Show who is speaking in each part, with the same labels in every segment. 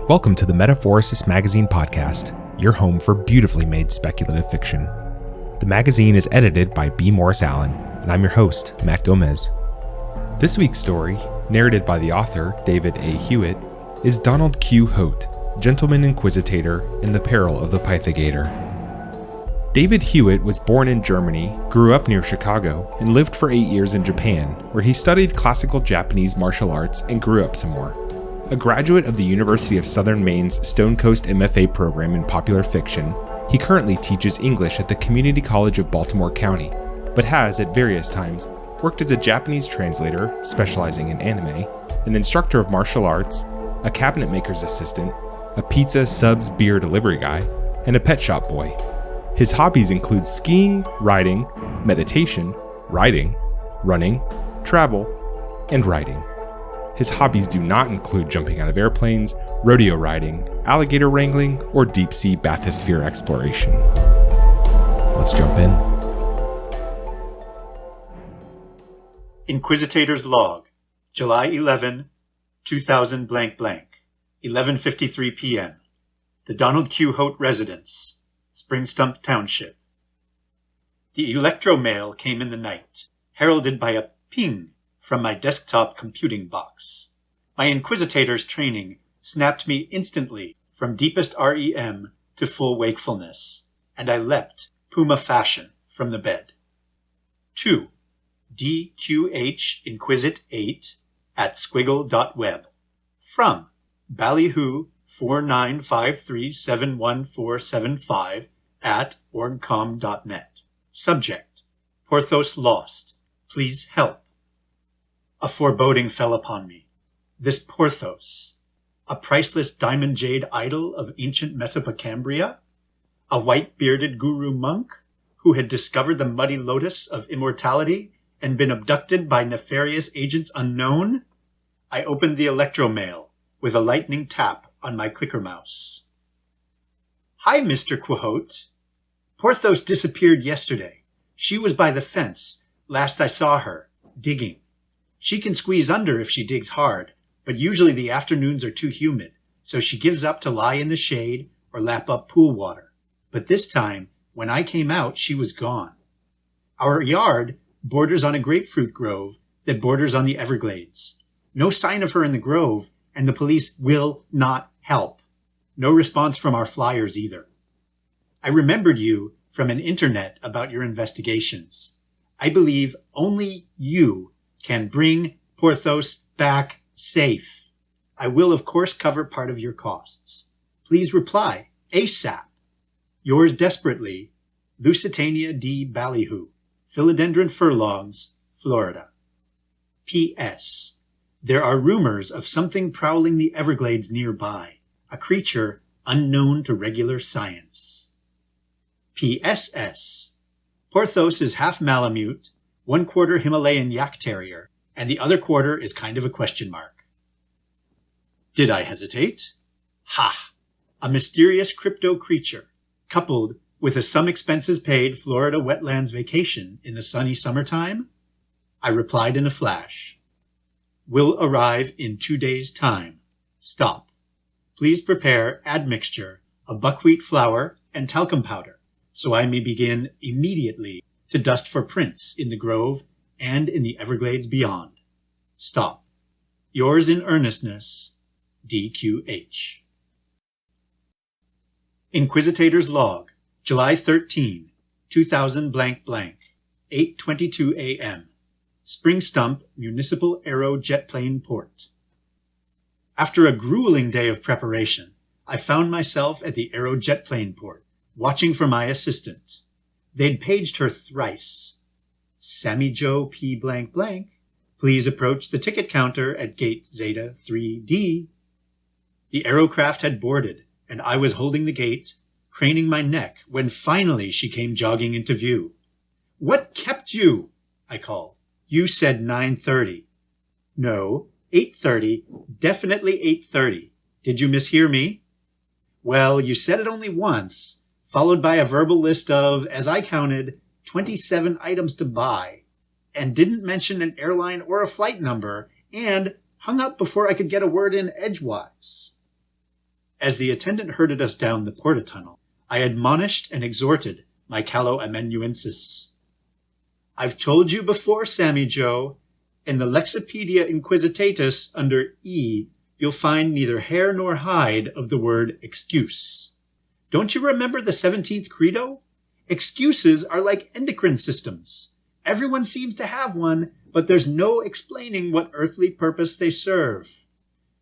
Speaker 1: Welcome to the Metaphorosis magazine podcast, your home for beautifully made speculative fiction. The magazine is edited by B. Morris Allen, and I'm your host, Matt Gomez. This week's story, narrated by the author, David A. Hewitt, is Donald Q. Haute, Gentleman Inquisitator in the Peril of the Pythogator. David Hewitt was born in Germany, grew up near Chicago, and lived for 8 years in Japan, where he studied classical Japanese martial arts and grew up some more. A graduate of the University of Southern Maine's Stone Coast MFA program in popular fiction, he currently teaches English at the Community College of Baltimore County, but has, at various times, worked as a Japanese translator, specializing in anime, an instructor of martial arts, a cabinet maker's assistant, a pizza, subs, beer delivery guy, and a pet shop boy. His hobbies include skiing, riding, meditation, writing, running, travel, and writing. His hobbies do not include jumping out of airplanes, rodeo riding, alligator wrangling, or deep-sea bathysphere exploration. Let's jump in.
Speaker 2: Inquisitor's Log, July 11, 2000 blank blank, 11:53 p.m. The Donald Q. Haute Residence, Spring Stump Township. The electro-mail came in the night, heralded by a ping from my desktop computing box. My Inquisitor's training snapped me instantly from deepest REM to full wakefulness, and I leapt, puma fashion, from the bed. 2. DQH Inquisit 8 at squiggle.web. From Ballyhoo 49537147 at orgcom.net. Subject: Porthos lost. Please help. A foreboding fell upon me. This Porthos, a priceless diamond jade idol of ancient Mesopotamia, a white-bearded guru monk who had discovered the muddy lotus of immortality and been abducted by nefarious agents unknown? I opened the electromail with a lightning tap on my clicker mouse. Hi, Mr. Quixote. Porthos disappeared yesterday. She was by the fence. Last I saw her, digging. She can squeeze under if she digs hard, but usually the afternoons are too humid, so she gives up to lie in the shade or lap up pool water. But this time, when I came out, she was gone. Our yard borders on a grapefruit grove that borders on the Everglades. No sign of her in the grove, and the police will not help. No response from our flyers either. I remembered you from an internet about your investigations. I believe only you can bring Porthos back safe. I will, of course, cover part of your costs. Please reply ASAP. Yours desperately, Lusitania D. Ballyhoo, Philodendron Furlongs, Florida. P.S. There are rumors of something prowling the Everglades nearby, a creature unknown to regular science. P.S.S. Porthos is half Malamute, 1/4 Himalayan yak terrier, and the other quarter is kind of a question mark. Did I hesitate? Ha! A mysterious crypto creature, coupled with a some expenses paid Florida wetlands vacation in the sunny summertime? I replied in a flash. Will arrive in 2 days' time. Stop. Please prepare admixture of buckwheat flour and talcum powder, so I may begin immediately to dust for prints in the grove and in the Everglades beyond. Stop. Yours in earnestness, DQH. Inquisitor's Log, July 13, 2000 blank blank, 8:22 a.m. Spring Stump Municipal Aero Jetplane Port. After a grueling day of preparation, I found myself at the Aero Jetplane Port, watching for my assistant. They'd paged her thrice. Sammy Jo P blank blank, please approach the ticket counter at gate Zeta 3D. The aerocraft had boarded, and I was holding the gate, craning my neck, when finally she came jogging into view. What kept you? I called. You said 9:30. No, 8:30, definitely 8:30. Did you mishear me? Well, you said it only once, followed by a verbal list of, as I counted, 27 items to buy, and didn't mention an airline or a flight number, and hung up before I could get a word in edgewise. As the attendant herded us down the porta-tunnel, I admonished and exhorted my callo-amanuensis. I've told you before, Sammy Jo, in the Lexipedia Inquisitatus under E, you'll find neither hair nor hide of the word excuse. Don't you remember the 17th Credo? Excuses are like endocrine systems. Everyone seems to have one, but there's no explaining what earthly purpose they serve.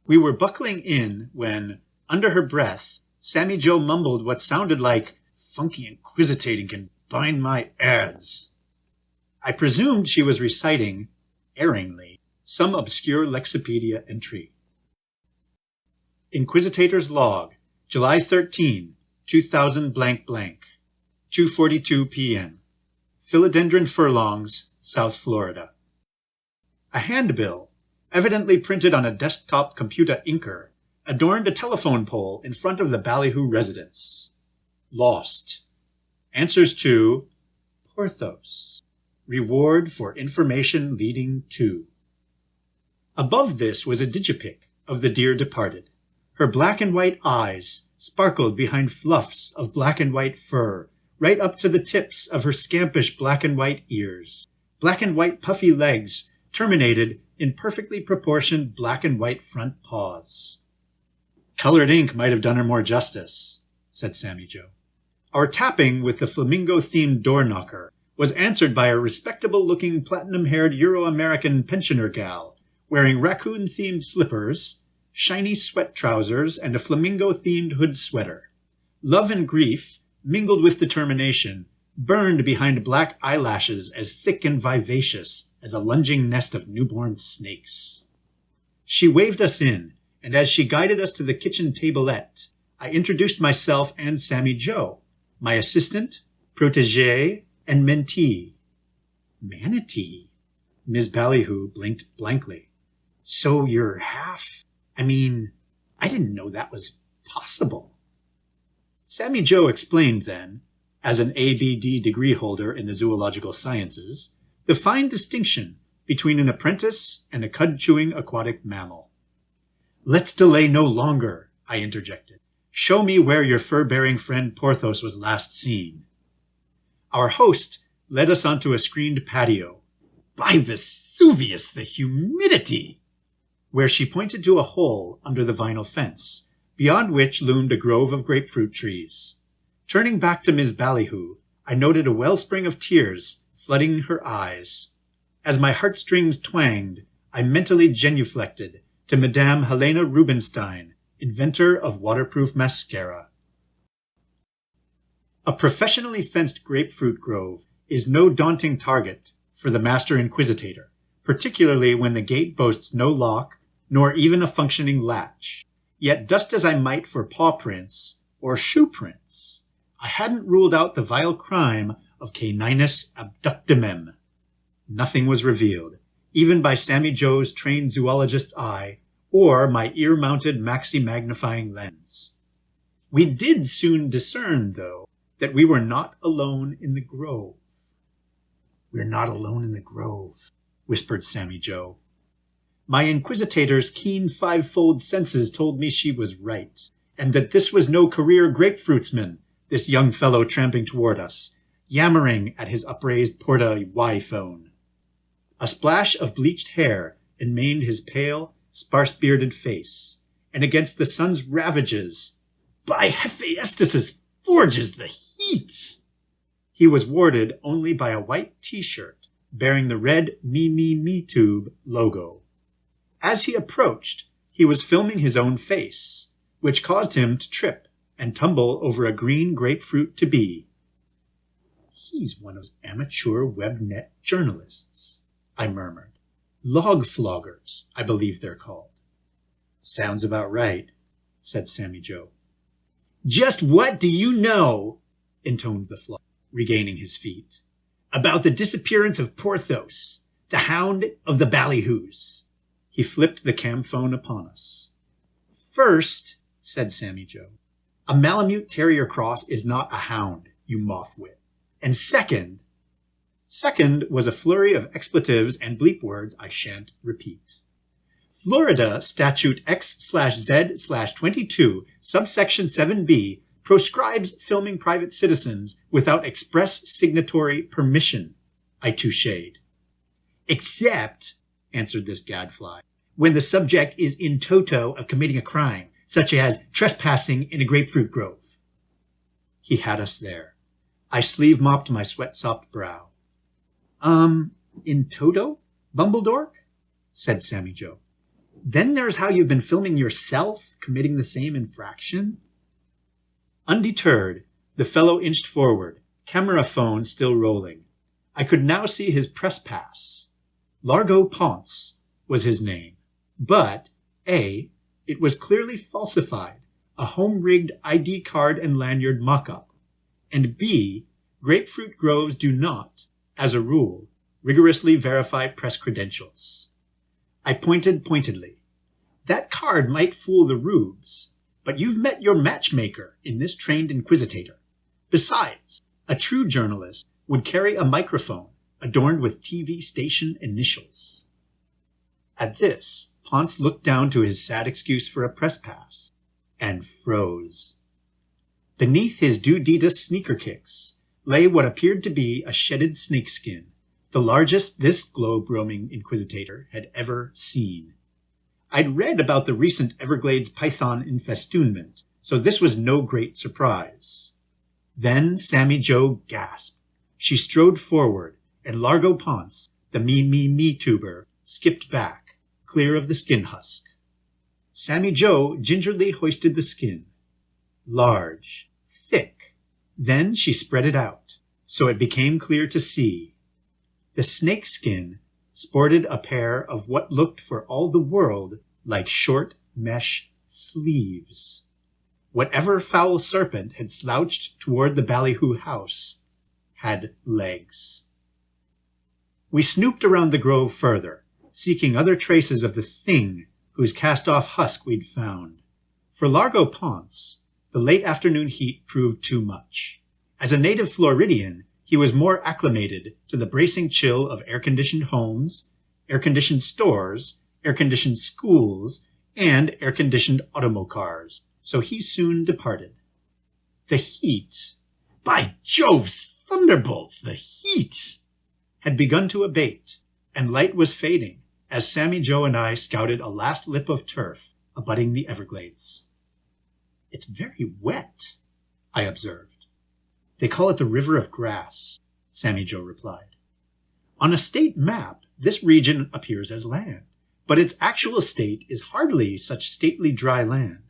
Speaker 2: We were buckling in when, under her breath, Sammy Jo mumbled what sounded like, "Funky inquisitating can bind my ads." I presumed she was reciting, erringly, some obscure Lexipedia entry. Inquisitor's Log, July 13, 2000 blank blank, 2:42 p.m. Philodendron furlongs, South Florida. A handbill, evidently printed on a desktop computer inker, adorned a telephone pole in front of the Ballyhoo residence. Lost. Answers to Porthos. Reward for information leading to. Above this was a digipic of the dear departed. Her black and white eyes sparkled behind fluffs of black and white fur, right up to the tips of her scampish black and white ears. Black and white puffy legs terminated in perfectly proportioned black and white front paws. Colored ink might have done her more justice, said Sammy Jo. Our tapping with the flamingo-themed door knocker was answered by a respectable-looking platinum-haired Euro-American pensioner gal, wearing raccoon-themed slippers, shiny sweat trousers, and a flamingo-themed hood sweater. Love and grief, mingled with determination, burned behind black eyelashes as thick and vivacious as a lunging nest of newborn snakes. She waved us in, and as she guided us to the kitchen tablette, I introduced myself and Sammy Jo, my assistant, protégé, and mentee. Manatee? Ms. Ballyhoo blinked blankly. So you're half? I didn't know that was possible. Sammy Jo explained then, as an ABD degree holder in the zoological sciences, the fine distinction between an apprentice and a cud-chewing aquatic mammal. Let's delay no longer, I interjected. Show me where your fur-bearing friend Porthos was last seen. Our host led us onto a screened patio. By Vesuvius, the humidity! Where she pointed to a hole under the vinyl fence, beyond which loomed a grove of grapefruit trees. Turning back to Ms. Ballyhoo, I noted a wellspring of tears flooding her eyes. As my heartstrings twanged, I mentally genuflected to Madame Helena Rubinstein, inventor of waterproof mascara. A professionally fenced grapefruit grove is no daunting target for the Master Inquisitator, particularly when the gate boasts no lock nor even a functioning latch. Yet dust as I might for paw prints or shoe prints, I hadn't ruled out the vile crime of caninus abductimem. Nothing was revealed, even by Sammy Jo's trained zoologist's eye or my ear-mounted maxi-magnifying lens. We did soon discern, though, that we were not alone in the grove. We're not alone in the grove, whispered Sammy Jo. My inquisitor's keen five-fold senses told me she was right, and that this was no career grapefruitsman, this young fellow tramping toward us, yammering at his upraised porta-Y phone. A splash of bleached hair enmaned his pale, sparse-bearded face, and against the sun's ravages, by Hephaestus's forges the heat! He was warded only by a white T-shirt bearing the red Me Tube logo. As he approached, he was filming his own face, which caused him to trip and tumble over a green grapefruit to be. He's one of those amateur webnet journalists, I murmured. Log floggers, I believe they're called. Sounds about right, said Sammy Jo. Just what do you know, intoned the flogger, regaining his feet, about the disappearance of Porthos, the hound of the Ballyhoos? He flipped the cam phone upon us. First, said Sammy Jo, a Malamute Terrier Cross is not a hound, you mothwit. And second was a flurry of expletives and bleep words I shan't repeat. Florida Statute X/Z/22, subsection 7b, proscribes filming private citizens without express signatory permission, I toucheed. Except, answered this gadfly, when the subject is in toto of committing a crime, such as trespassing in a grapefruit grove. He had us there. I sleeve-mopped my sweat-sopped brow. In toto, Bumbledork? Said Sammy Jo. Then there's how you've been filming yourself committing the same infraction? Undeterred, the fellow inched forward, camera phone still rolling. I could now see his press pass. Largo Ponce was his name, but A, it was clearly falsified, a home-rigged ID card and lanyard mock-up, and B, grapefruit groves do not, as a rule, rigorously verify press credentials. I pointed pointedly. That card might fool the rubes, but you've met your matchmaker in this trained Inquisitator. Besides, a true journalist would carry a microphone adorned with TV station initials. At this, Ponce looked down to his sad excuse for a press pass and froze. Beneath his Duditas sneaker kicks lay what appeared to be a shedded snakeskin, the largest this globe-roaming Inquisitator had ever seen. I'd read about the recent Everglades python infestunment, so this was no great surprise. Then Sammy Jo gasped. She strode forward, and Largo Ponce, the me tuber, skipped back, clear of the skin husk. Sammy Jo gingerly hoisted the skin. Large, thick. Then she spread it out, so it became clear to see. The snakeskin sported a pair of what looked for all the world like short mesh sleeves. Whatever foul serpent had slouched toward the ballyhoo house had legs. We snooped around the grove further, seeking other traces of the thing whose cast-off husk we'd found. For Largo Ponce, the late afternoon heat proved too much. As a native Floridian, he was more acclimated to the bracing chill of air-conditioned homes, air-conditioned stores, air-conditioned schools, and air-conditioned automocars, so he soon departed. The heat, by Jove's thunderbolts, the heat, had begun to abate, and light was fading as Sammy Jo and I scouted a last lip of turf abutting the Everglades. It's very wet, I observed. They call it the River of Grass, Sammy Jo replied. On a state map, this region appears as land, but its actual state is hardly such stately dry land,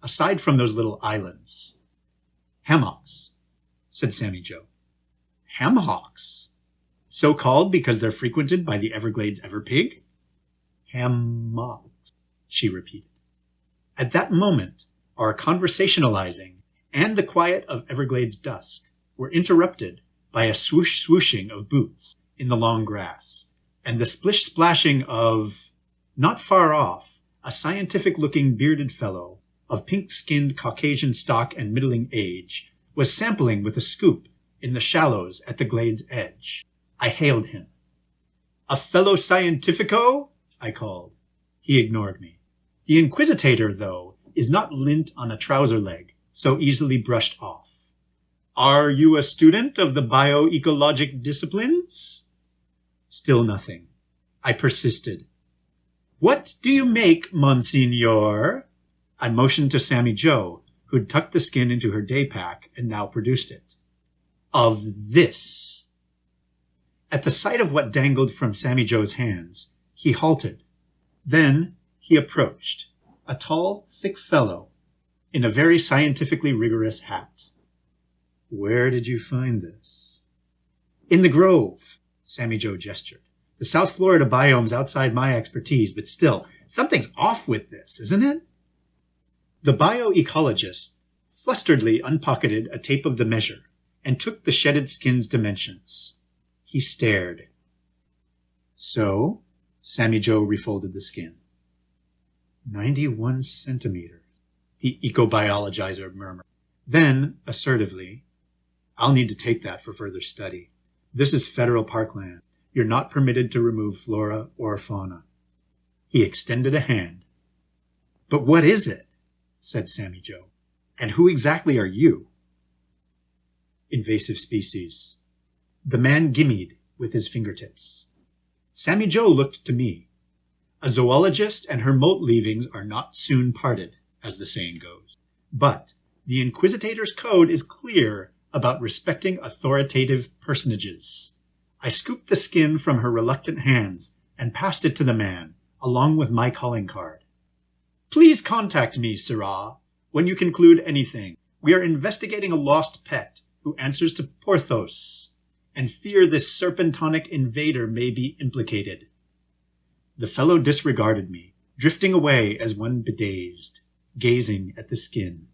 Speaker 2: aside from those little islands. Hammocks, said Sammy Jo. Hammocks? So called because they're frequented by the Everglades everpig? Hammocks, she repeated. At that moment, our conversationalizing and the quiet of Everglades dusk were interrupted by a swoosh-swooshing of boots in the long grass, and the splish-splashing of, not far off, a scientific-looking bearded fellow of pink-skinned Caucasian stock and middling age was sampling with a scoop in the shallows at the glade's edge. I hailed him. "A fellow scientifico?" I called. He ignored me. The Inquisitator, though, is not lint on a trouser leg, so easily brushed off. "Are you a student of the bioecologic disciplines?" Still nothing. I persisted. "What do you make, Monsignor?" I motioned to Sammy Jo, who'd tucked the skin into her day pack and now produced it. "Of this." At the sight of what dangled from Sammy Jo's hands, he halted. Then he approached, a tall, thick fellow, in a very scientifically rigorous hat. "Where did you find this?" "In the grove," Sammy Jo gestured. "The South Florida biome's outside my expertise, but still, something's off with this, isn't it?" The bioecologist flusteredly unpocketed a tape of the measure and took the shedded skin's dimensions. He stared. "So?" Sammy Jo refolded the skin. 91 centimeters, the ecobiologizer murmured. Then, assertively, "I'll need to take that for further study. This is federal parkland. You're not permitted to remove flora or fauna." He extended a hand. "But what is it?" said Sammy Jo. "And who exactly are you?" "Invasive species." The man gimmied with his fingertips. Sammy Jo looked to me. A zoologist and her moult leavings are not soon parted, as the saying goes. But the Inquisitor's code is clear about respecting authoritative personages. I scooped the skin from her reluctant hands and passed it to the man, along with my calling card. "Please contact me, Sirrah, when you conclude anything. We are investigating a lost pet who answers to Porthos, and fear this serpentonic invader may be implicated." The fellow disregarded me, drifting away as one bedazed, gazing at the skin.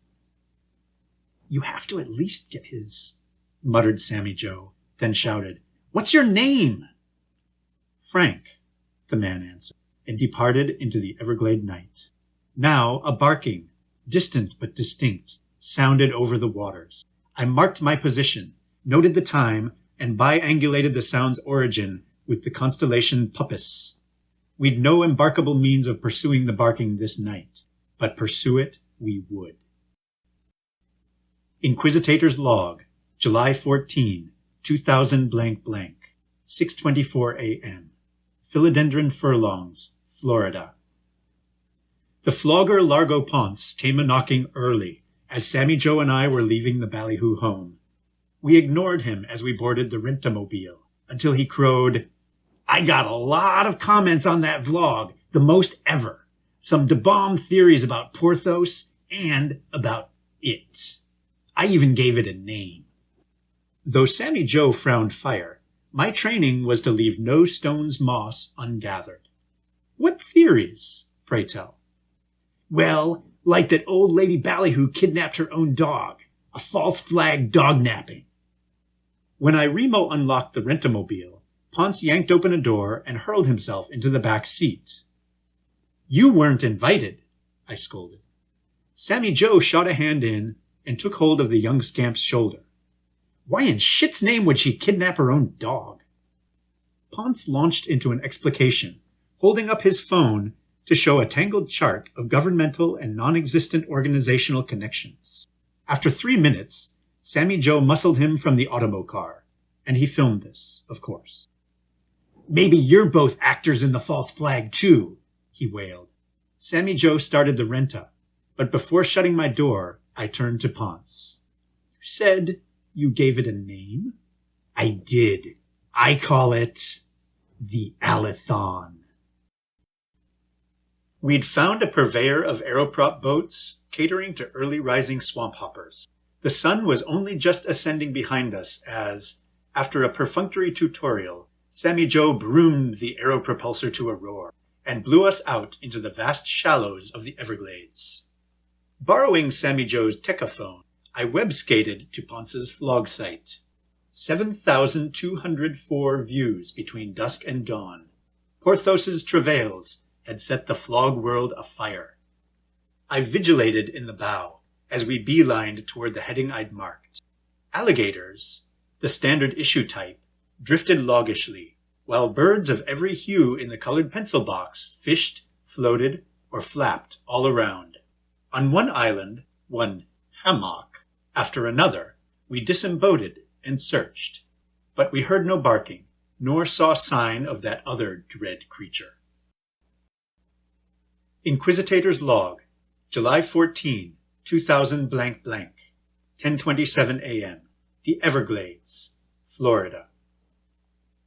Speaker 2: "You have to at least get his," muttered Sammy Jo, then shouted, "What's your name?" "Frank," the man answered, and departed into the Everglade night. Now a barking, distant but distinct, sounded over the waters. I marked my position, noted the time, and biangulated the sound's origin with the constellation Puppis. We'd no embarkable means of pursuing the barking this night, but pursue it we would. Inquisitor's Log, July 14, 2000 blank blank, 6:24 a.m. Philodendron Furlongs, Florida. The flogger Largo Ponce came a-knocking early, as Sammy Jo and I were leaving the ballyhoo home. We ignored him as we boarded the rentamobile, until he crowed, "I got a lot of comments on that vlog, the most ever. Some da-bomb theories about Porthos and about it. I even gave it a name." Though Sammy Jo frowned fire, my training was to leave no stone's moss ungathered. "What theories, pray tell?" "Well, like that old lady ballyhoo kidnapped her own dog, a false flag dog napping." When I Remo unlocked the rentamobile, Ponce yanked open a door and hurled himself into the back seat. "You weren't invited," I scolded. Sammy Jo shot a hand in and took hold of the young scamp's shoulder. "Why in shit's name would she kidnap her own dog?" Ponce launched into an explication, holding up his phone to show a tangled chart of governmental and non-existent organizational connections. After 3 minutes, Sammy Jo muscled him from the automo car, and he filmed this, of course. "Maybe you're both actors in the false flag, too," he wailed. Sammy Jo started the renta, but before shutting my door, I turned to Ponce. "You said you gave it a name?" "I did. I call it the Alethon." We'd found a purveyor of aeroprop boats catering to early rising swamp hoppers. The sun was only just ascending behind us as, after a perfunctory tutorial, Sammy Jo broomed the aeropropulsor to a roar and blew us out into the vast shallows of the Everglades. Borrowing Sammy Jo's techaphone, I web-skated to Ponce's vlog site. 7,204 views between dusk and dawn. Porthos's travails had set the flog world afire. I vigilated in the bow as we beelined toward the heading I'd marked. Alligators, the standard issue type, drifted loggishly, while birds of every hue in the colored pencil box fished, floated, or flapped all around. On one island, one hammock, after another, we disembodied and searched, but we heard no barking, nor saw sign of that other dread creature. Inquisitor's Log, July 14, 2000 blank blank, 10:27 a.m. The Everglades, Florida.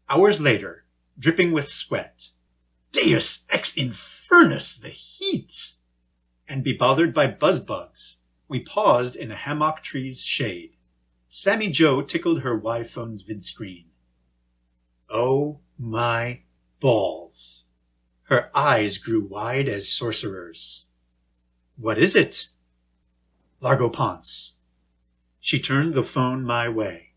Speaker 2: Hours later, dripping with sweat, Deus ex infernus, the heat! And bebothered by buzzbugs, we paused in a hammock tree's shade. Sammy Jo tickled her Y-phone's vidscreen. Oh my balls! Her eyes grew wide as sorcerers. "What is it?" "Largo Ponce." She turned the phone my way.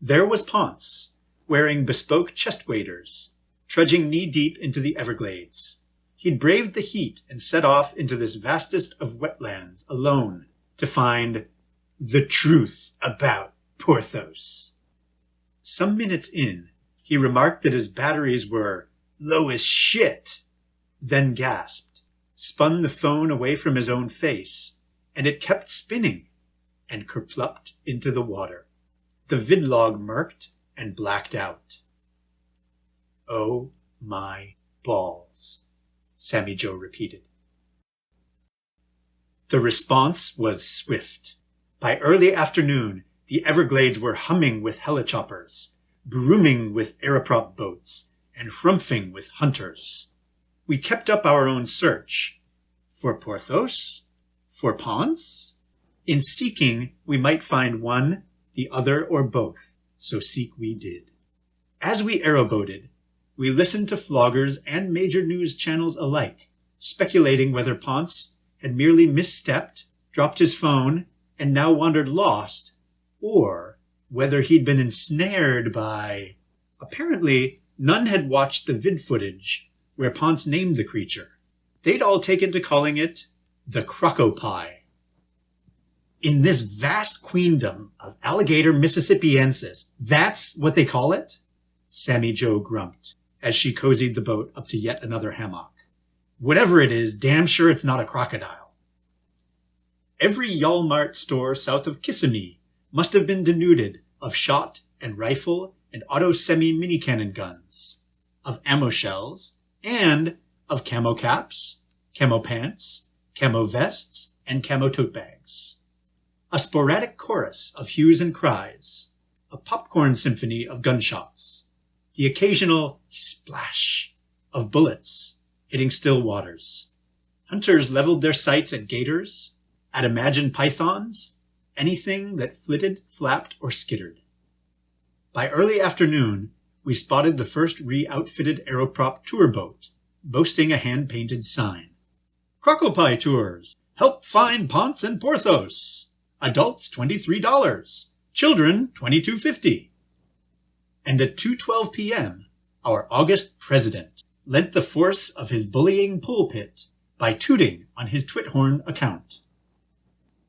Speaker 2: There was Ponce, wearing bespoke chest waders, trudging knee-deep into the Everglades. He'd braved the heat and set off into this vastest of wetlands alone to find the truth about Porthos. Some minutes in, he remarked that his batteries were low as shit. then gasped, spun the phone away from his own face, and it kept spinning, and kerplumped into the water. The vidlog murked and blacked out. "Oh my balls," Sammy Jo repeated. The response was swift. By early afternoon, the Everglades were humming with helichoppers, brooming with aeroprop boats, and hrumphing with hunters. We kept up our own search. For Porthos? For Ponce? In seeking, we might find one, the other, or both, so seek we did. As we aeroboated, we listened to floggers and major news channels alike, speculating whether Ponce had merely misstepped, dropped his phone, and now wandered lost, or whether he'd been ensnared by... Apparently, none had watched the vid footage where Ponce named the creature. They'd all taken to calling it the crocopie. In this vast queendom of alligator Mississippiensis, that's what they call it? Sammy Jo grumped, as she cozied the boat up to yet another hammock. Whatever it is, damn sure it's not a crocodile. Every Walmart store south of Kissimmee must have been denuded of shot and rifle and auto semi-mini cannon guns, of ammo shells, and of camo caps, camo pants, camo vests, and camo tote bags. A sporadic chorus of hues and cries, a popcorn symphony of gunshots, the occasional splash of bullets hitting still waters. Hunters leveled their sights at gators, at imagined pythons, anything that flitted, flapped, or skittered. By early afternoon, we spotted the first re-outfitted aeroprop tour boat, boasting a hand-painted sign. Crocopie Tours! Help find Ponce and Porthos! Adults $23, children $22.50. And at 2:12 p.m., our august president lent the force of his bullying pulpit by tooting on his twit-horn account.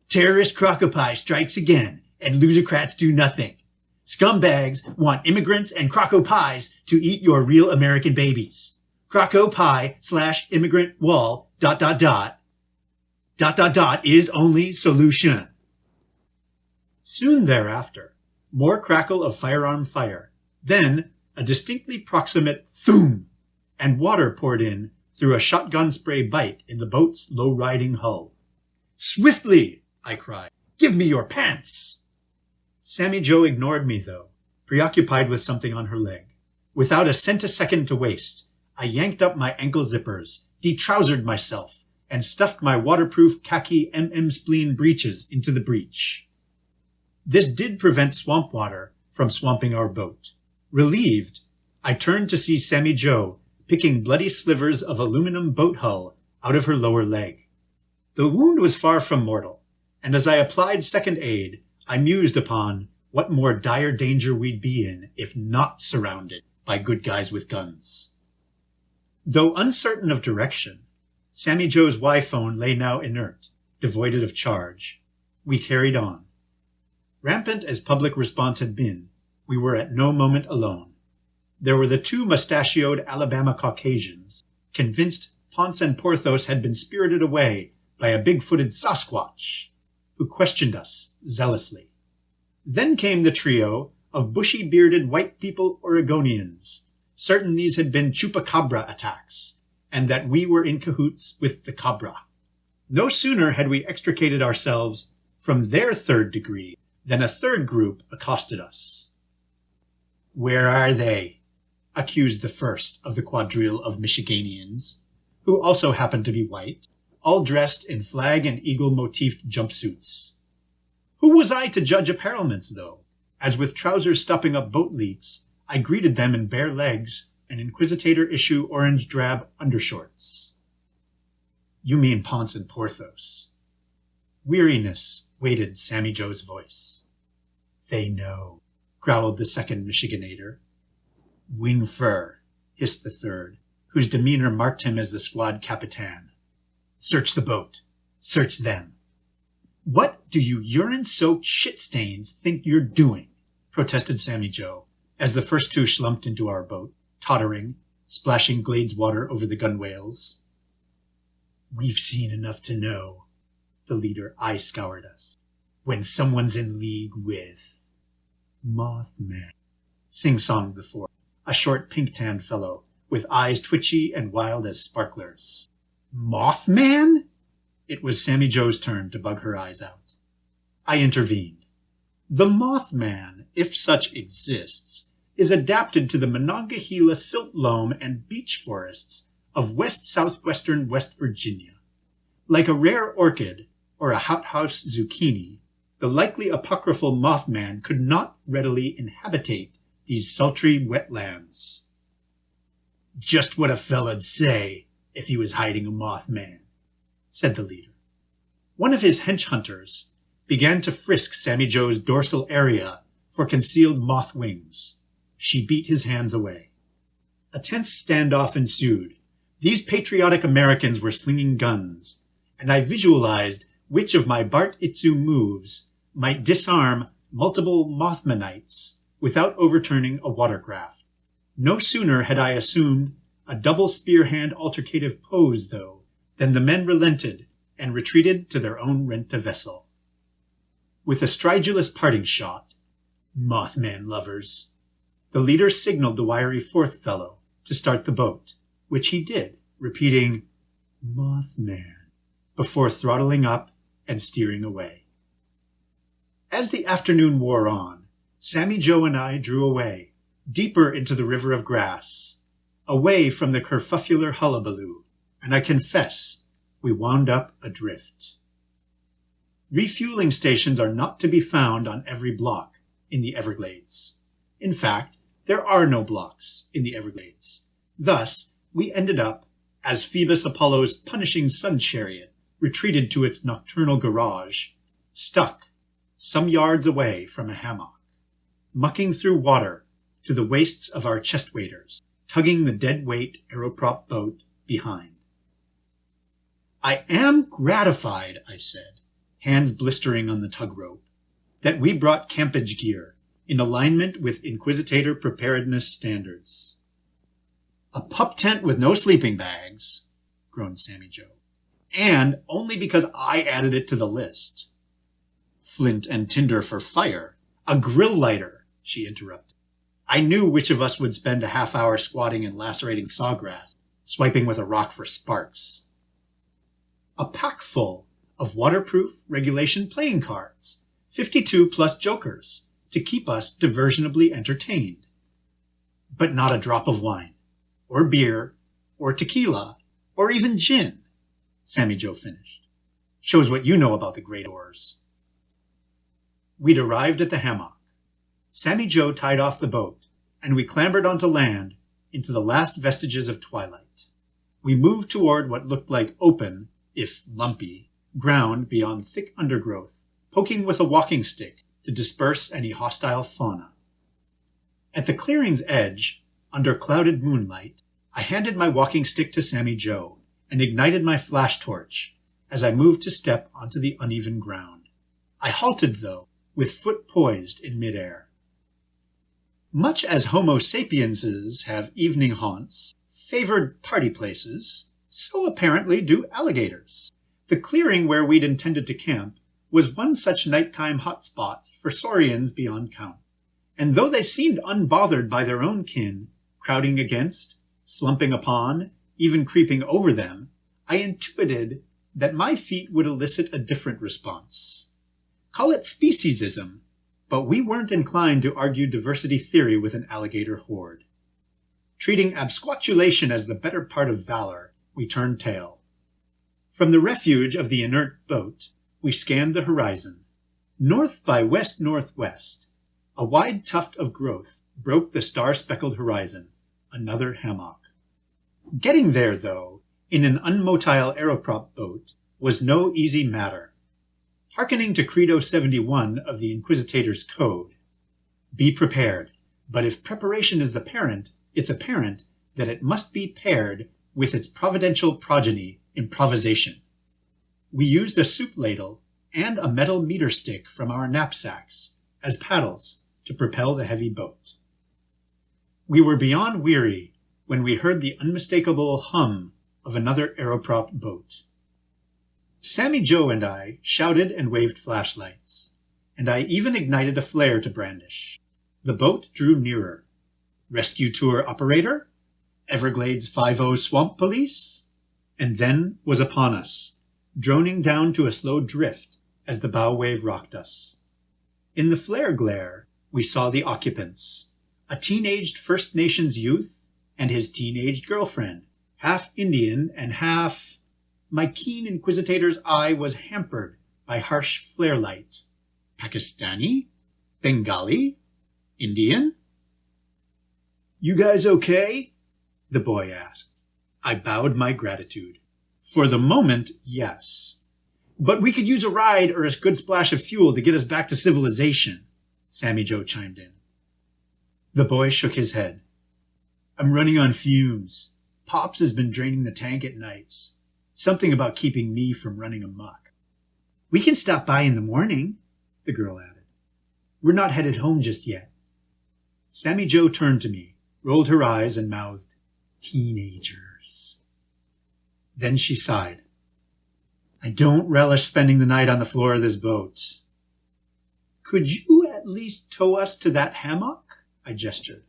Speaker 2: Terrorist crocopie strikes again, and losercrats do nothing. Scumbags want immigrants and crocopies to eat your real American babies. Crocopie/immigrant wall ... is only solution. Soon thereafter, more crackle of firearm fire, then a distinctly proximate thoom, and water poured in through a shotgun spray bite in the boat's low-riding hull. Swiftly, I cried. Give me your pants! Sammy Jo ignored me, though, preoccupied with something on her leg. Without a centisecond to waste, I yanked up my ankle zippers, detrousered myself, and stuffed my waterproof khaki spleen breeches into the breech. This did prevent swamp water from swamping our boat. Relieved, I turned to see Sammy Jo picking bloody slivers of aluminum boat hull out of her lower leg. The wound was far from mortal, and as I applied second aid, I mused upon what more dire danger we'd be in if not surrounded by good guys with guns. Though uncertain of direction, Sammy Jo's Y-phone lay now inert, devoid of charge. We carried on. Rampant as public response had been, we were at no moment alone. There were the two mustachioed Alabama Caucasians, convinced Ponce and Porthos had been spirited away by a big-footed Sasquatch, who questioned us zealously. Then came the trio of bushy-bearded white people Oregonians, certain these had been chupacabra attacks, and that we were in cahoots with the cabra. No sooner had we extricated ourselves from their third degree than a third group accosted us. Where are they? Accused the first of the quadrille of Michiganians, who also happened to be white, all dressed in flag and eagle motifed jumpsuits. Who was I to judge apparelments, though, as with trousers stopping up boat leaks, I greeted them in bare legs and Inquisitator issue orange drab undershorts. You mean Ponce and Porthos. Weariness weighted Sammy Jo's voice. They know, growled the second Michiganator. Wing fur, hissed the third, whose demeanor marked him as the squad capitan. Search the boat. Search them. What do you urine-soaked shit-stains think you're doing? Protested Sammy Jo, as the first two slumped into our boat, tottering, splashing glades water over the gunwales. We've seen enough to know, the leader eye-scoured us, when someone's in league with Mothman, sing-songed the fourth, a short pink-tanned fellow with eyes twitchy and wild as sparklers. Mothman? It was Sammy Jo's turn to bug her eyes out. I intervened. The Mothman, if such exists, is adapted to the Monongahela silt loam and beech forests of west-southwestern West Virginia. Like a rare orchid or a hothouse zucchini, the likely apocryphal Mothman could not readily inhabitate these sultry wetlands. Just what a fella'd say if he was hiding a Mothman, said the leader. One of his hench hunters began to frisk Sammy Jo's dorsal area for concealed moth wings. She beat his hands away. A tense standoff ensued. These patriotic Americans were slinging guns, and I visualized which of my Bart Itzu moves might disarm multiple Mothmanites without overturning a watercraft. No sooner had I assumed a double spear-hand altercative pose, though, than the men relented and retreated to their own rent-a-vessel. With a stridulous parting shot, Mothman lovers, the leader signaled the wiry fourth fellow to start the boat, which he did, repeating, Mothman, before throttling up and steering away. As the afternoon wore on, Sammy Jo and I drew away, deeper into the river of grass, away from the kerfuffler hullabaloo, and I confess we wound up adrift. Refueling stations are not to be found on every block in the Everglades. In fact, there are no blocks in the Everglades. Thus, we ended up, as Phoebus Apollo's punishing sun chariot retreated to its nocturnal garage, stuck some yards away from a hammock, mucking through water to the waists of our chest waders, tugging the dead-weight aeroprop boat behind. I am gratified, I said, hands blistering on the tug rope, that we brought campage gear in alignment with Inquisitator preparedness standards. A pup tent with no sleeping bags, groaned Sammy Jo, and only because I added it to the list. Flint and tinder for fire, a grill lighter, she interrupted. I knew which of us would spend a half-hour squatting and lacerating sawgrass, swiping with a rock for sparks. A pack full of waterproof regulation playing cards, 52 plus jokers, to keep us diversionably entertained. But not a drop of wine, or beer, or tequila, or even gin, Sammy Jo finished. Shows what you know about the great oars. We'd arrived at the hammock. Sammy Jo tied off the boat, and we clambered onto land into the last vestiges of twilight. We moved toward what looked like open, if lumpy, ground beyond thick undergrowth, poking with a walking stick to disperse any hostile fauna. At the clearing's edge, under clouded moonlight, I handed my walking stick to Sammy Jo and ignited my flash torch as I moved to step onto the uneven ground. I halted, though, with foot poised in midair. Much as Homo sapienses have evening haunts, favored party places, so apparently do alligators. The clearing where we'd intended to camp was one such nighttime hotspot for saurians beyond count. And though they seemed unbothered by their own kin, crowding against, slumping upon, even creeping over them, I intuited that my feat would elicit a different response. Call it speciesism, but we weren't inclined to argue diversity theory with an alligator horde. Treating absquatulation as the better part of valor, we turned tail. From the refuge of the inert boat, we scanned the horizon. North by west-northwest, a wide tuft of growth broke the star-speckled horizon, another hammock. Getting there, though, in an unmotile aeroprop boat, was no easy matter. Hearkening to Credo 71 of the Inquisitor's Code, be prepared, but if preparation is the parent, it's apparent that it must be paired with its providential progeny, improvisation. We used a soup ladle and a metal meter stick from our knapsacks as paddles to propel the heavy boat. We were beyond weary when we heard the unmistakable hum of another aeroprop boat. Sammy Jo and I shouted and waved flashlights, and I even ignited a flare to brandish. The boat drew nearer. Rescue tour operator? Everglades 5-0 swamp police? And then was upon us, droning down to a slow drift as the bow wave rocked us. In the flare glare, we saw the occupants, a teenaged First Nations youth and his teenaged girlfriend, half Indian and half... My keen Inquisitor's eye was hampered by harsh flare light. Pakistani? Bengali? Indian? "You guys okay?" the boy asked. I bowed my gratitude. For the moment, yes. "But we could use a ride or a good splash of fuel to get us back to civilization," Sammy Jo chimed in. The boy shook his head. "I'm running on fumes. Pops has been draining the tank at nights. Something about keeping me from running amok." "We can stop by in the morning," the girl added. "We're not headed home just yet." Sammy Jo turned to me, rolled her eyes, and mouthed, "Teenagers." Then she sighed. "I don't relish spending the night on the floor of this boat." "Could you at least tow us to that hammock?" I gestured.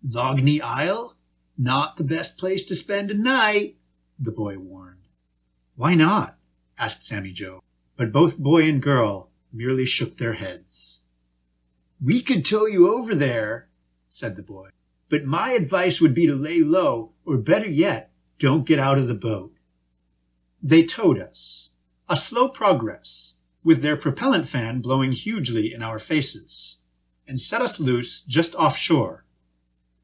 Speaker 2: "Logney Isle? Not the best place to spend a night," the boy warned. "Why not?" asked Sammy Jo, but both boy and girl merely shook their heads. "We could tow you over there," said the boy, "but my advice would be to lay low, or better yet, don't get out of the boat." They towed us, a slow progress, with their propellant fan blowing hugely in our faces, and set us loose just offshore,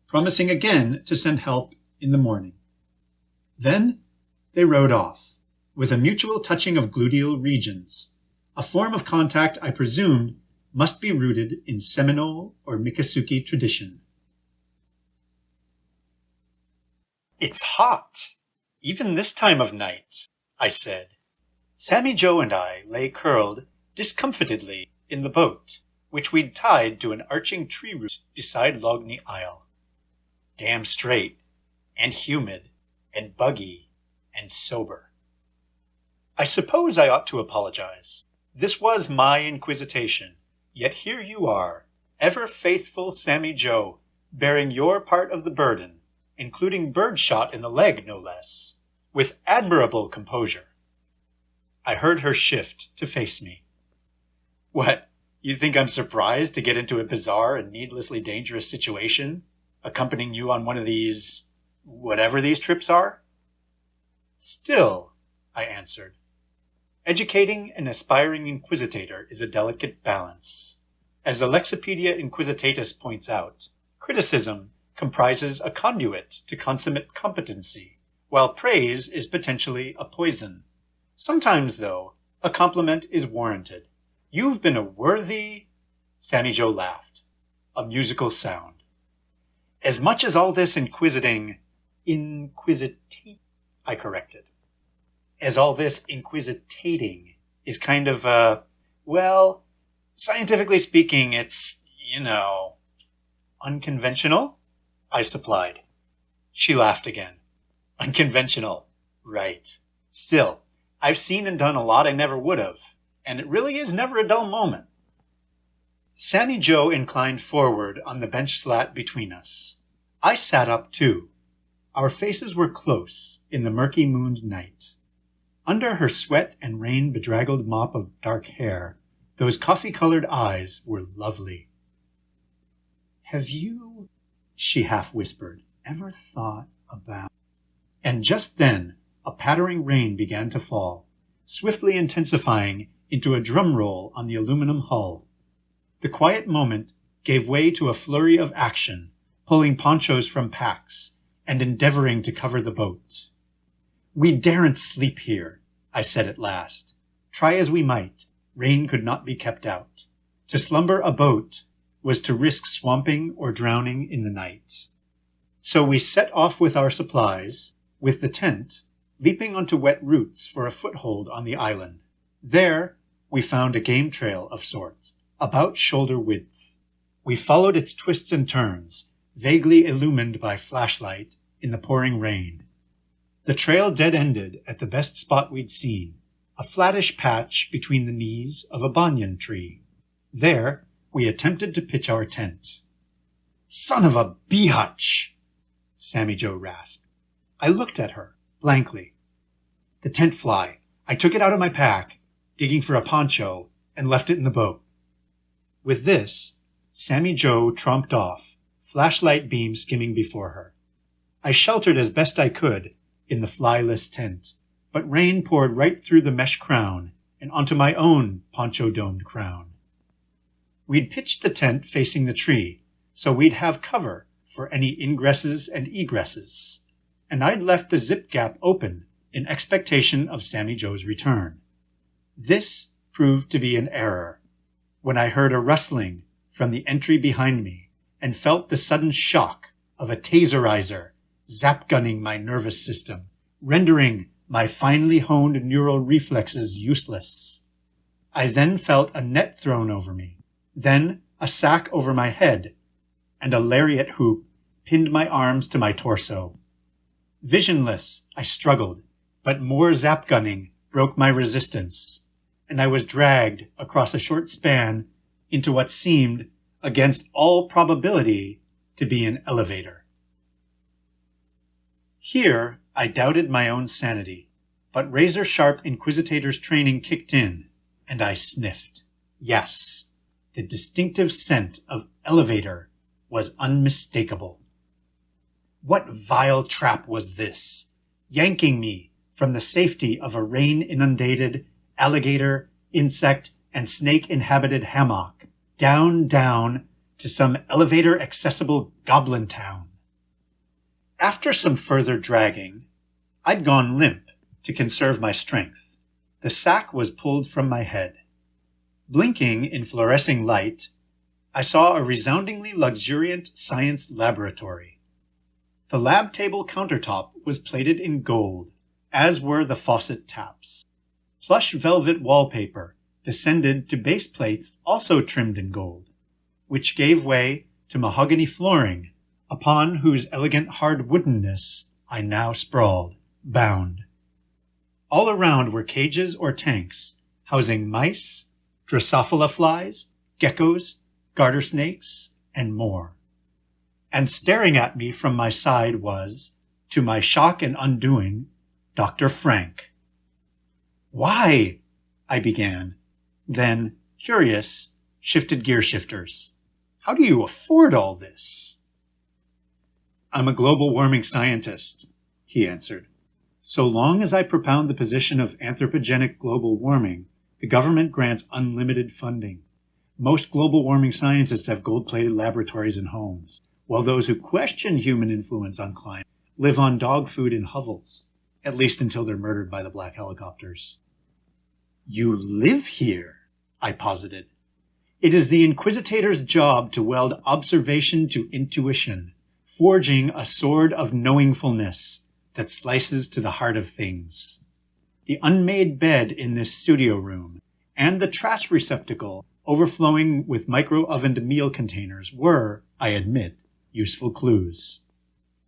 Speaker 2: promising again to send help in the morning. Then they rode off, with a mutual touching of gluteal regions, a form of contact I presumed must be rooted in Seminole or Miccosukee tradition. "It's hot, even this time of night," I said. Sammy Jo and I lay curled discomfitedly in the boat, which we'd tied to an arching tree root beside Logney Isle. Damn straight, and humid, and buggy, and sober. I suppose I ought to apologize. This was my inquisitation, yet here you are, ever faithful Sammy Jo, bearing your part of the burden, including birdshot in the leg, no less, with admirable composure. I heard her shift to face me. "What, you think I'm surprised to get into a bizarre and needlessly dangerous situation, accompanying you on one of these, whatever these trips are?" "Still," I answered, "educating an aspiring inquisitor is a delicate balance. As the Lexipedia Inquisitatus points out, criticism comprises a conduit to consummate competency, while praise is potentially a poison. Sometimes, though, a compliment is warranted. You've been a worthy..." Sammy Jo laughed, a musical sound. "As much as all this I corrected. As all this inquisitating is kind of, well, scientifically speaking, it's, unconventional?" I supplied. She laughed again. "Unconventional. Right. Still, I've seen and done a lot I never would have, and it really is never a dull moment." Sammy Jo inclined forward on the bench slat between us. I sat up too. Our faces were close in the murky mooned night. Under her sweat and rain bedraggled mop of dark hair, those coffee-colored eyes were lovely. "Have you," she half whispered, "ever thought about..." And just then a pattering rain began to fall, swiftly intensifying into a drum roll on the aluminum hull. The quiet moment gave way to a flurry of action, pulling ponchos from packs and endeavoring to cover the boat. "We daren't sleep here," I said at last. Try as we might, rain could not be kept out. To slumber a boat was to risk swamping or drowning in the night. So we set off with our supplies, with the tent, leaping onto wet roots for a foothold on the island. There we found a game trail of sorts, about shoulder width. We followed its twists and turns, vaguely illumined by flashlight in the pouring rain. The trail dead-ended at the best spot we'd seen, a flattish patch between the knees of a banyan tree. There, we attempted to pitch our tent. "Son of a bee-hutch!" Sammy Jo rasped. I looked at her, blankly. "The tent fly. I took it out of my pack, digging for a poncho, and left it in the boat." With this, Sammy Jo tromped off, flashlight beam skimming before her. I sheltered as best I could in the flyless tent, but rain poured right through the mesh crown and onto my own poncho-domed crown. We'd pitched the tent facing the tree, so we'd have cover for any ingresses and egresses, and I'd left the zip gap open in expectation of Sammy Jo's return. This proved to be an error, when I heard a rustling from the entry behind me and felt the sudden shock of a taserizer zap-gunning my nervous system, rendering my finely honed neural reflexes useless. I then felt a net thrown over me, then a sack over my head, and a lariat hoop pinned my arms to my torso. Visionless, I struggled, but more zap-gunning broke my resistance, and I was dragged across a short span into what seemed, against all probability, to be an elevator. Here, I doubted my own sanity, but razor-sharp Inquisitor's training kicked in, and I sniffed. Yes, the distinctive scent of elevator was unmistakable. What vile trap was this, yanking me from the safety of a rain-inundated, alligator, insect, and snake-inhabited hammock, down to some elevator-accessible goblin town? After some further dragging, I'd gone limp to conserve my strength. The sack was pulled from my head. Blinking in fluorescing light, I saw a resoundingly luxuriant science laboratory. The lab table countertop was plated in gold, as were the faucet taps. Plush velvet wallpaper descended to base plates also trimmed in gold, which gave way to mahogany flooring, upon whose elegant hard woodenness I now sprawled, bound. All around were cages or tanks, housing mice, Drosophila flies, geckos, garter snakes, and more. And staring at me from my side was, to my shock and undoing, Dr. Frank. "Why?" I began, then, curious, shifted gear shifters. "How do you afford all this?" "I'm a global warming scientist," he answered. "So long as I propound the position of anthropogenic global warming, the government grants unlimited funding. Most global warming scientists have gold-plated laboratories and homes, while those who question human influence on climate live on dog food in hovels, at least until they're murdered by the black helicopters." "You live here," I posited. "It is the Inquisitor's job to weld observation to intuition, forging a sword of knowingfulness that slices to the heart of things. The unmade bed in this studio room and the trash receptacle overflowing with micro-ovened meal containers were, I admit, useful clues."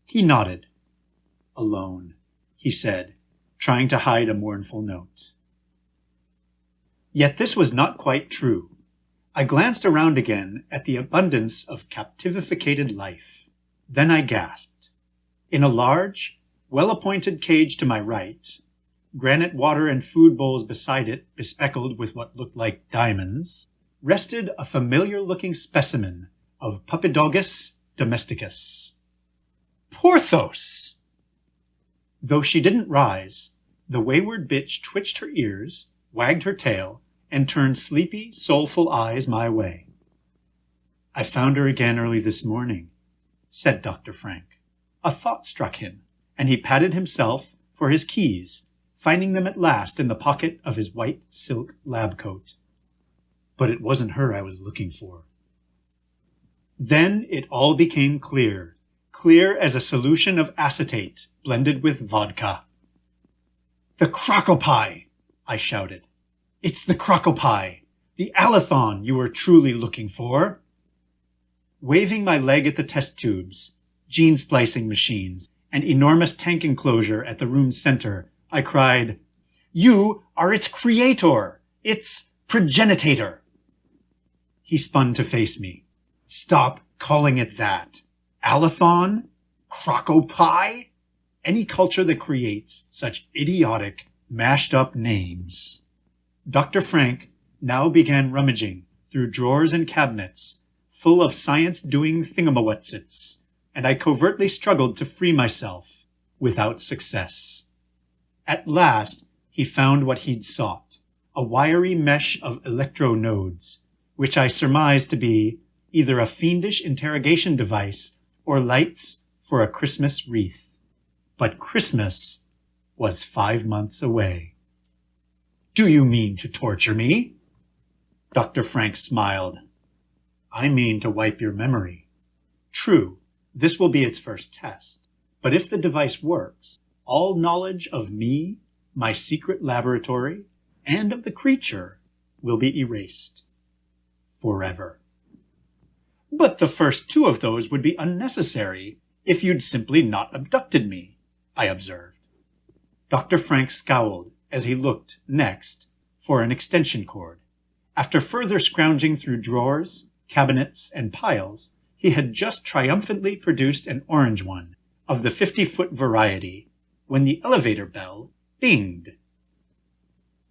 Speaker 2: He nodded. "Alone," he said, trying to hide a mournful note. Yet this was not quite true. I glanced around again at the abundance of captivificated life. Then I gasped. In a large, well-appointed cage to my right, granite water and food bowls beside it bespeckled with what looked like diamonds, rested a familiar-looking specimen of Pythogator domesticus. Porthos! Though she didn't rise, the wayward bitch twitched her ears, wagged her tail, and turned sleepy, soulful eyes my way. "I found her again early this morning," said Dr. Frank. A thought struck him, and he patted himself for his keys, finding them at last in the pocket of his white silk lab coat. "But it wasn't her I was looking for." Then it all became clear as a solution of acetate blended with vodka. "The crocopie!" I shouted. "It's the crocopie, the allothon you were truly looking for." Waving my leg at the test tubes, gene splicing machines, and enormous tank enclosure at the room's center, I cried, You are its creator, its progenitator. He spun to face me. Stop calling it that. Alathon? Crocopie? Any culture that creates such idiotic, mashed-up names. Dr. Frank now began rummaging through drawers and cabinets full of science-doing thingamawhatsits, and I covertly struggled to free myself, without success. At last, he found what he'd sought, a wiry mesh of electronodes, which I surmised to be either a fiendish interrogation device or lights for a Christmas wreath. But Christmas was 5 months away. Do you mean to torture me? Dr. Frank smiled. I mean to wipe your memory. True, this will be its first test. But if the device works, all knowledge of me, my secret laboratory, and of the creature will be erased. Forever. But the first 2 of those would be unnecessary if you'd simply not abducted me, I observed. Dr. Frank scowled as he looked, next, for an extension cord. After further scrounging through drawers, cabinets, and piles, he had just triumphantly produced an orange one, of the 50-foot variety, when the elevator bell dinged.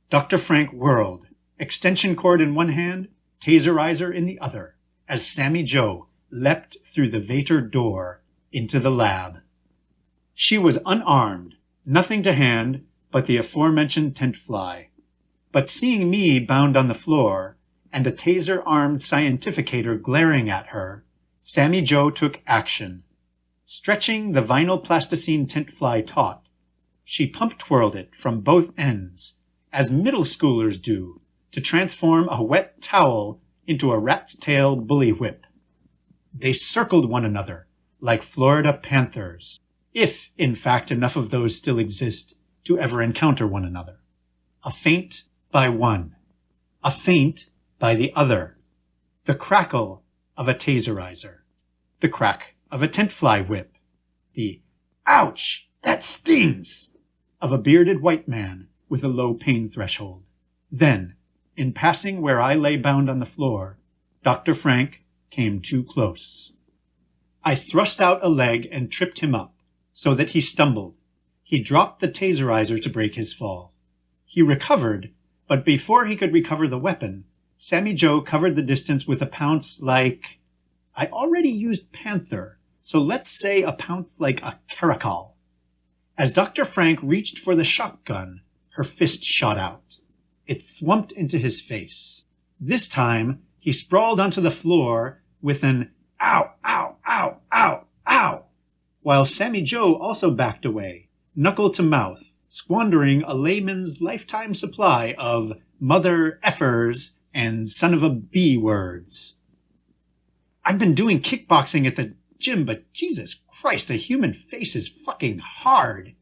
Speaker 2: Dr. Frank whirled, extension cord in one hand, taserizer in the other, as Sammy Jo leapt through the Vator door into the lab. She was unarmed, nothing to hand but the aforementioned tent fly. But seeing me bound on the floor, and a taser-armed scientificator glaring at her, Sammy Jo took action. Stretching the vinyl plasticine tent fly taut, she pump-twirled it from both ends, as middle schoolers do, to transform a wet towel into a rat's tail bully whip. They circled one another, like Florida panthers, if, in fact, enough of those still exist to ever encounter one another. A feint by one, a feint by the other, the crackle of a taserizer, the crack of a tent fly whip, the "ouch, that stings" of a bearded white man with a low pain threshold. Then, in passing where I lay bound on the floor, Dr. Frank came too close. I thrust out a leg and tripped him up, so that he stumbled. He dropped the taserizer to break his fall. He recovered, but before he could recover the weapon, Sammy Jo covered the distance with a pounce like... I already used panther, so let's say a pounce like a caracal. As Dr. Frank reached for the shotgun, her fist shot out. It thwumped into his face. This time, he sprawled onto the floor with an "ow, ow, ow, ow, ow," while Sammy Jo also backed away, knuckle to mouth, squandering a layman's lifetime supply of mother effers and son of a B words. I've been doing kickboxing at the gym, but Jesus Christ, a human face is fucking hard,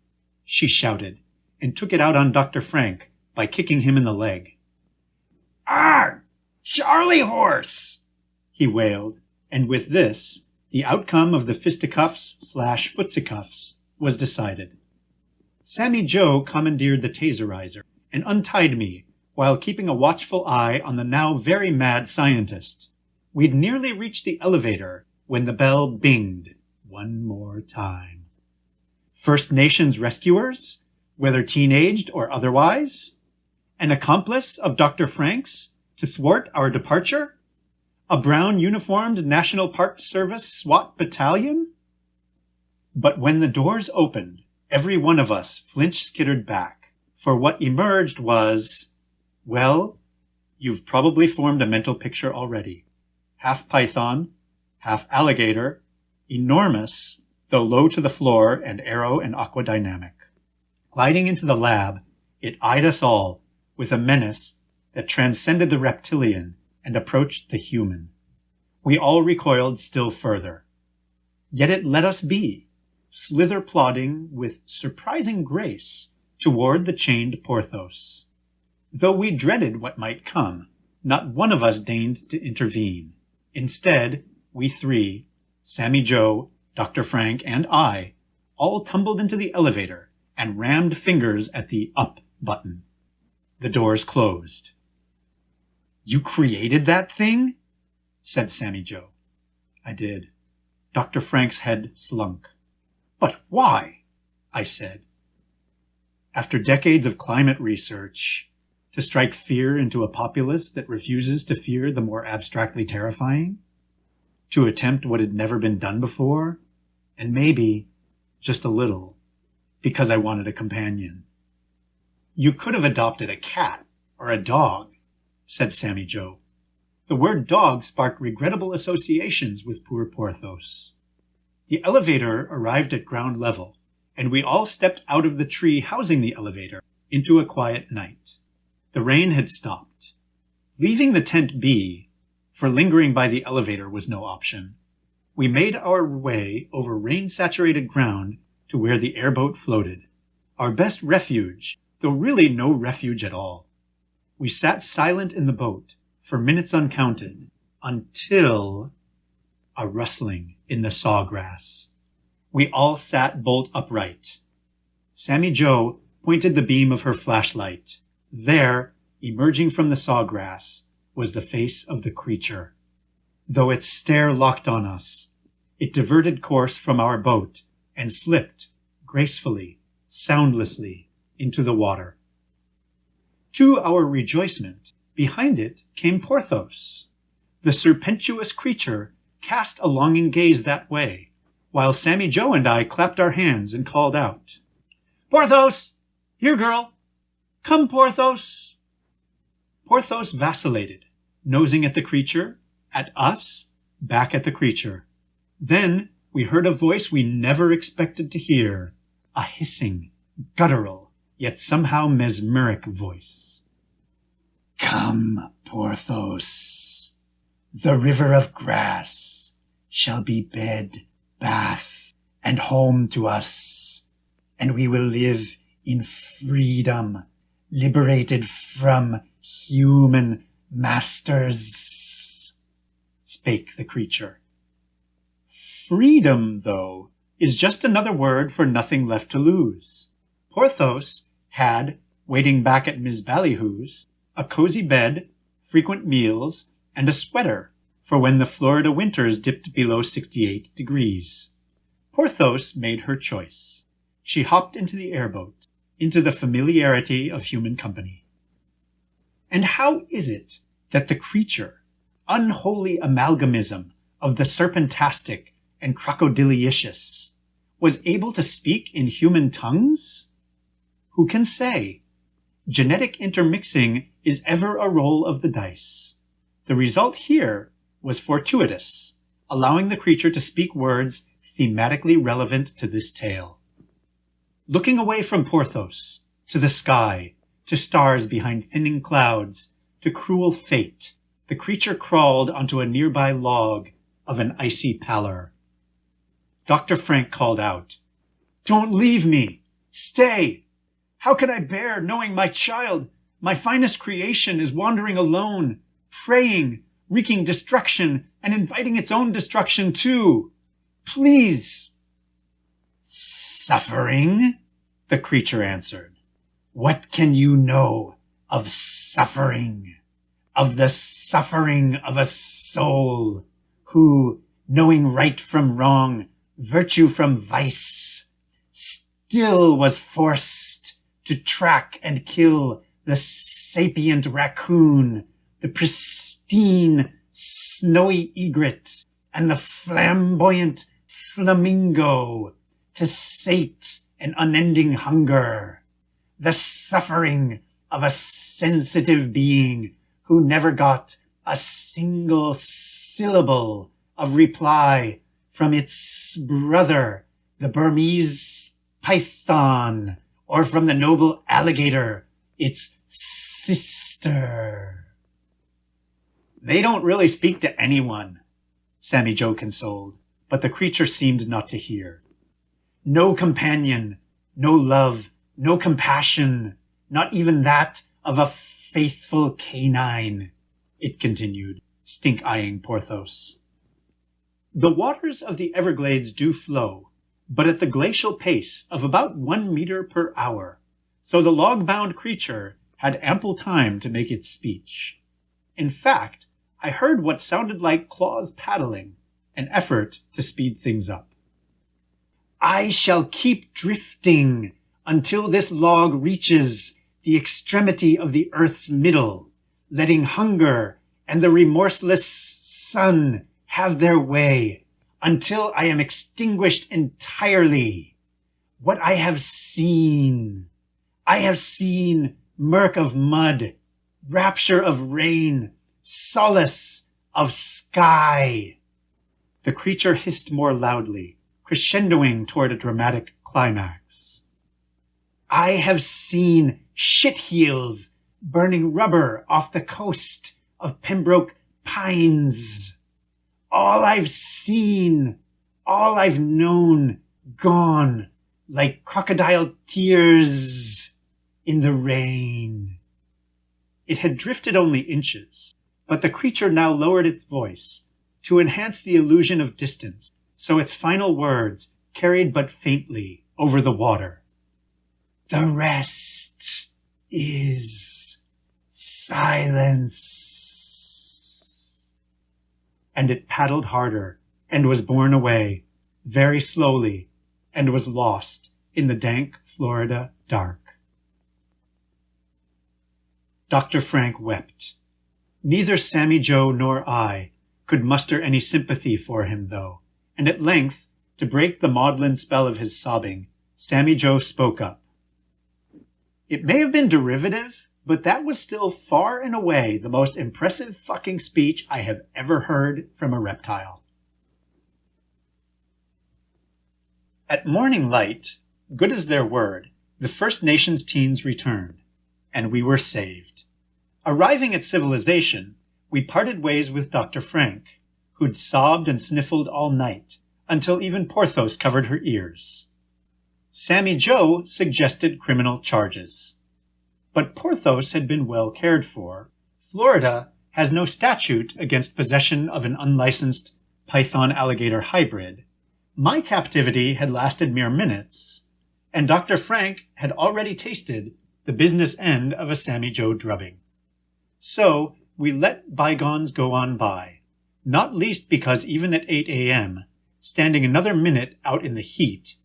Speaker 2: she shouted, and took it out on Dr. Frank by kicking him in the leg. "Ah, Charlie horse!" he wailed, and with this, the outcome of the fisticuffs/footsicuffs was decided. Sammy Jo commandeered the taserizer and untied me while keeping a watchful eye on the now very mad scientist. We'd nearly reached the elevator when the bell binged one more time. First Nations rescuers, whether teenaged or otherwise? An accomplice of Dr. Frank's to thwart our departure? A brown-uniformed National Park Service SWAT battalion? But when the doors opened, every one of us flinch-skittered back, for what emerged was, well, you've probably formed a mental picture already. Half python, half alligator, enormous, though low to the floor and aero and aquadynamic. Gliding into the lab, it eyed us all with a menace that transcended the reptilian and approached the human. We all recoiled still further. Yet it let us be, slither plodding with surprising grace toward the chained Porthos. Though we dreaded what might come, not one of us deigned to intervene. Instead, we three, Sammy Jo, Dr. Frank, and I, all tumbled into the elevator and rammed fingers at the up button. The doors closed. "You created that thing?" said Sammy Jo. I did. Dr. Frank's head slunk. "But why?" I said. "After decades of climate research, to strike fear into a populace that refuses to fear the more abstractly terrifying? To attempt what had never been done before? And maybe, just a little, because I wanted a companion." "You could have adopted a cat or a dog," said Sammy Jo. The word dog sparked regrettable associations with poor Porthos. The elevator arrived at ground level, and we all stepped out of the tree housing the elevator into a quiet night. The rain had stopped. Leaving the tent be, for lingering by the elevator was no option, we made our way over rain-saturated ground to where the airboat floated, our best refuge, though really no refuge at all. We sat silent in the boat for minutes uncounted, until a rustling in the sawgrass. We all sat bolt upright. Sammy Jo pointed the beam of her flashlight. There, emerging from the sawgrass, was the face of the creature. Though its stare locked on us, it diverted course from our boat and slipped, gracefully, soundlessly, into the water. To our rejoicement, behind it came Porthos. The serpentuous creature cast a longing gaze that way, while Sammy Jo and I clapped our hands and called out, "Porthos! Here, girl! Come, Porthos!" Porthos vacillated, nosing at the creature, at us, back at the creature. Then we heard a voice we never expected to hear, a hissing, guttural, yet somehow mesmeric voice. "Come, Porthos. The river of grass shall be bed, bath, and home to us, and we will live in freedom, liberated from human masters," spake the creature. Freedom, though, is just another word for nothing left to lose. Porthos had, waiting back at Ms. Ballyhoo's, a cozy bed, frequent meals, and a sweater for when the Florida winters dipped below 68 degrees. Porthos made her choice. She hopped into the airboat, into the familiarity of human company. And how is it that the creature, unholy amalgamism of the serpentastic and crocodilious, was able to speak in human tongues? Who can say? Genetic intermixing is ever a roll of the dice. The result here was fortuitous, allowing the creature to speak words thematically relevant to this tale. Looking away from Porthos, to the sky, to stars behind thinning clouds, to cruel fate, the creature crawled onto a nearby log of an icy pallor. Dr. Frank called out, "Don't leave me! Stay! How can I bear knowing my child, my finest creation, is wandering alone, praying, wreaking destruction, and inviting its own destruction too? Please!" "Suffering?" the creature answered. "What can you know of suffering? Of the suffering of a soul who, knowing right from wrong, virtue from vice, still was forced to track and kill the sapient raccoon, the pristine snowy egret, and the flamboyant flamingo, to sate an unending hunger, the suffering of a sensitive being who never got a single syllable of reply from its brother, the Burmese python, or from the noble alligator, its sister." "They don't really speak to anyone," Sammy Jo consoled, but the creature seemed not to hear. "No companion, no love, no compassion, not even that of a faithful canine," it continued, stink-eyeing Porthos. "The waters of the Everglades do flow, but at the glacial pace of about 1 meter per hour, so the log-bound creature had ample time to make its speech. In fact, I heard what sounded like claws paddling, an effort to speed things up. I shall keep drifting until this log reaches the extremity of the earth's middle, letting hunger and the remorseless sun have their way, until I am extinguished entirely. What I have seen murk of mud, rapture of rain, solace of sky. The creature hissed more loudly, crescendoing toward a dramatic climax. I have seen shit heels burning rubber off the coast of Pembroke Pines. All I've seen, all I've known, gone like crocodile tears in the rain. It had drifted only inches, but the creature now lowered its voice to enhance the illusion of distance, so its final words carried but faintly over the water. The rest is silence. And it paddled harder and was borne away, very slowly, and was lost in the dank Florida dark. Dr. Frank wept. Neither Sammy Jo nor I could muster any sympathy for him, though, and at length, to break the maudlin spell of his sobbing, Sammy Jo spoke up. It may have been derivative, but that was still far and away the most impressive fucking speech I have ever heard from a reptile. At morning light, good as their word, the First Nations teens returned, and we were saved. Arriving at civilization, we parted ways with Dr. Frank, who'd sobbed and sniffled all night, until even Porthos covered her ears. Sammy Jo suggested criminal charges. But Porthos had been well cared for. Florida has no statute against possession of an unlicensed python-alligator hybrid. My captivity had lasted mere minutes, and Dr. Frank had already tasted the business end of a Sammy Jo drubbing. So we let bygones go on by, not least because even at 8 a.m., standing another minute out in the heat,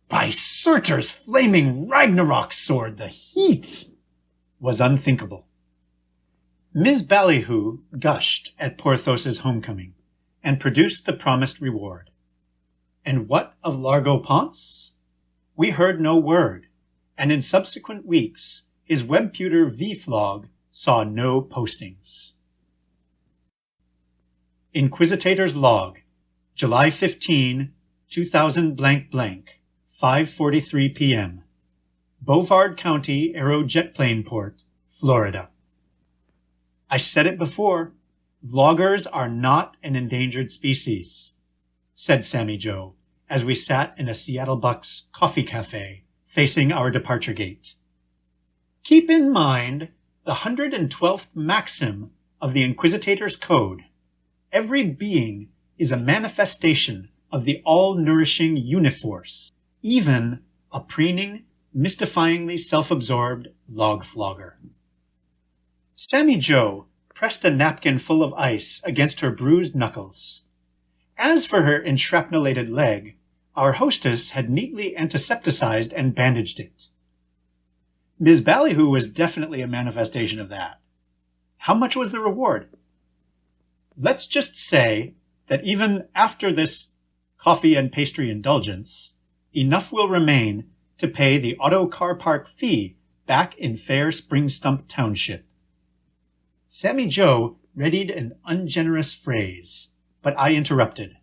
Speaker 2: by Surtur's flaming Ragnarok sword, the heat was unthinkable. Ms. Ballyhoo gushed at Porthos's homecoming and produced the promised reward. And what of Largo Ponce? We heard no word, and in subsequent weeks, his webputer vlog saw no postings. Inquisitor's log, July 15, 2000 blank blank, 5:43 p.m. Bovard County Aero Jetplane Port, Florida. I said it before, vloggers are not an endangered species, said Sammy Jo as we sat in a Seattle Bucks coffee cafe facing our departure gate. Keep in mind the 112th maxim of the Inquisitor's Code. Every being is a manifestation of the all-nourishing uniforce, even a preening, mystifyingly self-absorbed log flogger. Sammy Jo pressed a napkin full of ice against her bruised knuckles. As for her enshrapnelated leg, our hostess had neatly antisepticized and bandaged it. Ms. Ballyhoo was definitely a manifestation of that. How much was the reward? Let's just say that even after this coffee and pastry indulgence, enough will remain to pay the auto car park fee back in fair Spring Stump Township. Sammy Jo readied an ungenerous phrase, but I interrupted.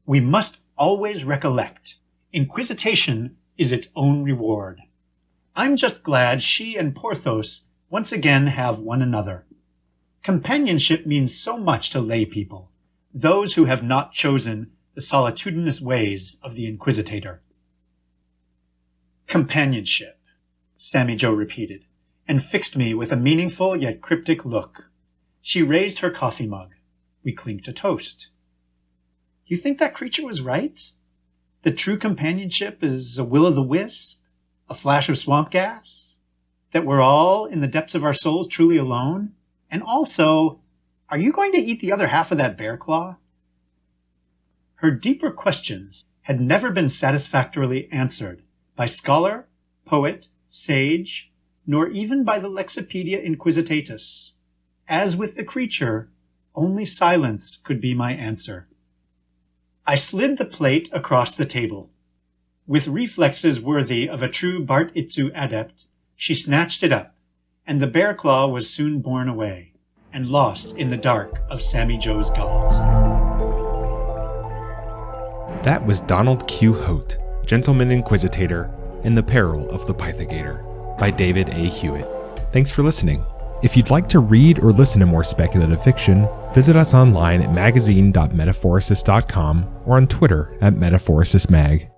Speaker 2: We must always recollect, inquisitation is its own reward. I'm just glad she and Porthos once again have one another. Companionship means so much to lay people, those who have not chosen the solitudinous ways of the Inquisitor. Companionship, Sammy Jo repeated, and fixed me with a meaningful yet cryptic look. She raised her coffee mug. We clinked a toast. You think that creature was right? That true companionship is a will-o'-the-wisp? A flash of swamp gas? That we're all, in the depths of our souls, truly alone? And also, are you going to eat the other half of that bear claw? Her deeper questions had never been satisfactorily answered by scholar, poet, sage, nor even by the Lexipedia Inquisitatus. As with the creature, only silence could be my answer. I slid the plate across the table. With reflexes worthy of a true Bart Itsu adept, she snatched it up, and the bear claw was soon borne away, and lost in the dark of Sammy Jo's gullet.
Speaker 1: That was Donald Q. Haute, Gentleman Inquisitator, in The Peril of the Pythogator, by David A. Hewitt. Thanks for listening. If you'd like to read or listen to more speculative fiction, visit us online at magazine.metaphorosis.com or on Twitter at MetaphorisisMag.